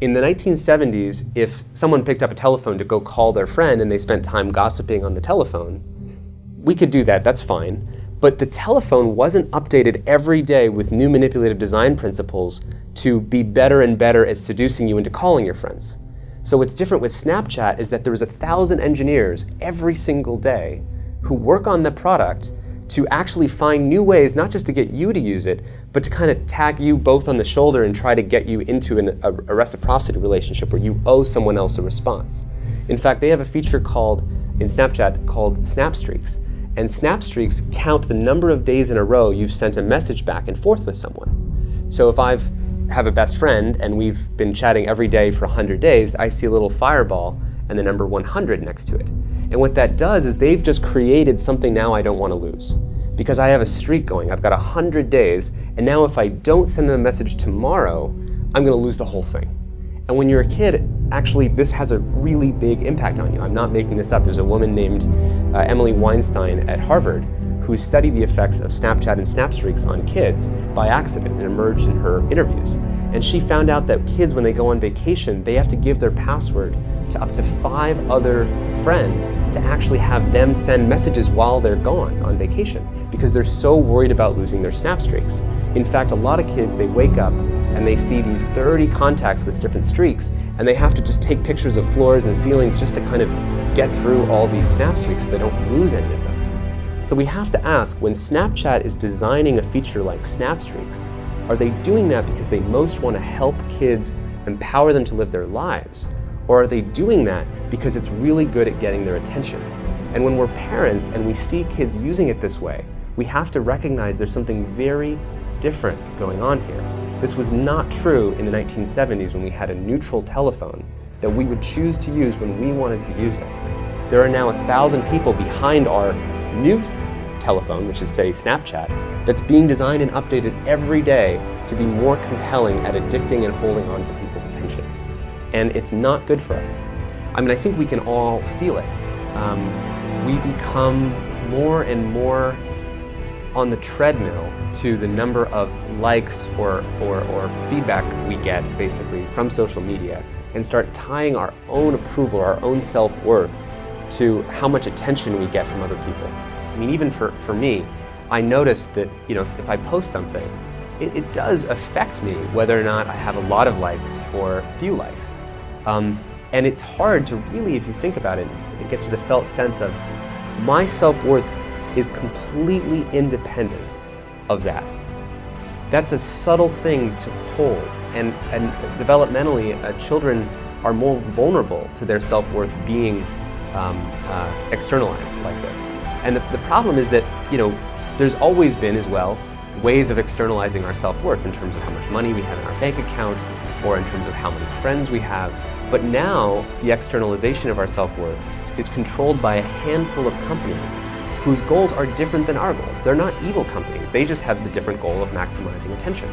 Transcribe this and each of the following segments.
In the 1970s, if someone picked up a telephone to go call their friend and they spent time gossiping on the telephone, we could do that, that's fine. But the telephone wasn't updated every day with new manipulative design principles to be better and better at seducing you into calling your friends. So what's different with Snapchat is that there was 1,000 engineers every single day who work on the product to actually find new ways, not just to get you to use it, but to kind of tag you both on the shoulder and try to get you into a reciprocity relationship where you owe someone else a response. In fact, they have a feature in Snapchat called Snap Streaks. And Snap Streaks count the number of days in a row you've sent a message back and forth with someone. So if I have a best friend and we've been chatting every day for 100 days, I see a little fireball and the number 100 next to it. And what that does is they've just created something now I don't want to lose. Because I have a streak going, I've got 100 days, and now if I don't send them a message tomorrow, I'm going to lose the whole thing. And when you're a kid, actually, this has a really big impact on you. I'm not making this up. There's a woman named Emily Weinstein at Harvard who studied the effects of Snapchat and Snap Streaks on kids by accident. It emerged in her interviews. And she found out that kids, when they go on vacation, they have to give their password to up to 5 other friends to actually have them send messages while they're gone on vacation because they're so worried about losing their Snap Streaks. In fact, a lot of kids, they wake up and they see these 30 contacts with different streaks, and they have to just take pictures of floors and ceilings just to kind of get through all these Snap Streaks so they don't lose any of them. So we have to ask, when Snapchat is designing a feature like Snap Streaks, are they doing that because they most want to help kids empower them to live their lives? Or are they doing that because it's really good at getting their attention? And when we're parents and we see kids using it this way, we have to recognize there's something very different going on here. This was not true in the 1970s when we had a neutral telephone that we would choose to use when we wanted to use it. There are now 1,000 people behind our new telephone, which is, say, Snapchat, that's being designed and updated every day to be more compelling at addicting and holding on to people's attention. And it's not good for us. I mean, I think we can all feel it. We become more and more on the treadmill to the number of likes or feedback we get, basically, from social media, and start tying our own approval, our own self-worth to how much attention we get from other people. I mean, even for me, I notice that, if I post something, it does affect me whether or not I have a lot of likes or few likes. And it's hard to really, if you think about it, get to the felt sense of my self-worth is completely independent of that. That's a subtle thing to hold. And developmentally, children are more vulnerable to their self-worth being externalized like this. And the problem is that, there's always been as well ways of externalizing our self-worth in terms of how much money we have in our bank account or in terms of how many friends we have. But now the externalization of our self-worth is controlled by a handful of companies whose goals are different than our goals. They're not evil companies. They just have the different goal of maximizing attention.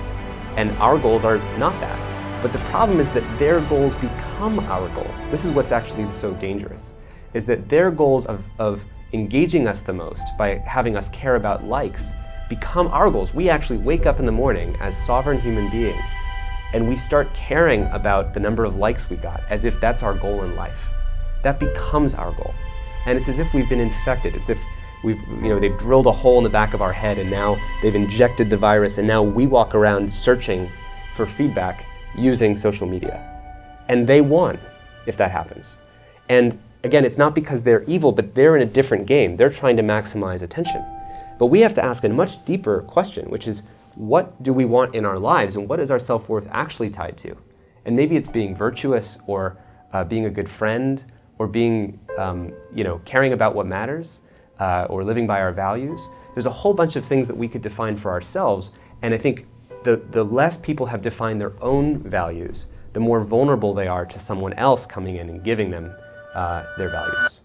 And our goals are not that. But the problem is that their goals become our goals. This is what's actually so dangerous, is that their goals of engaging us the most by having us care about likes become our goals. We actually wake up in the morning as sovereign human beings and we start caring about the number of likes we got as if that's our goal in life. That becomes our goal. And it's as if we've been infected. It's if they've drilled a hole in the back of our head and now they've injected the virus and now we walk around searching for feedback using social media. And they won if that happens. And again, it's not because they're evil, but they're in a different game. They're trying to maximize attention. But we have to ask a much deeper question, which is, what do we want in our lives and what is our self-worth actually tied to? And maybe it's being virtuous or being a good friend or being, caring about what matters or living by our values. There's a whole bunch of things that we could define for ourselves. And I think the less people have defined their own values, the more vulnerable they are to someone else coming in and giving them their values.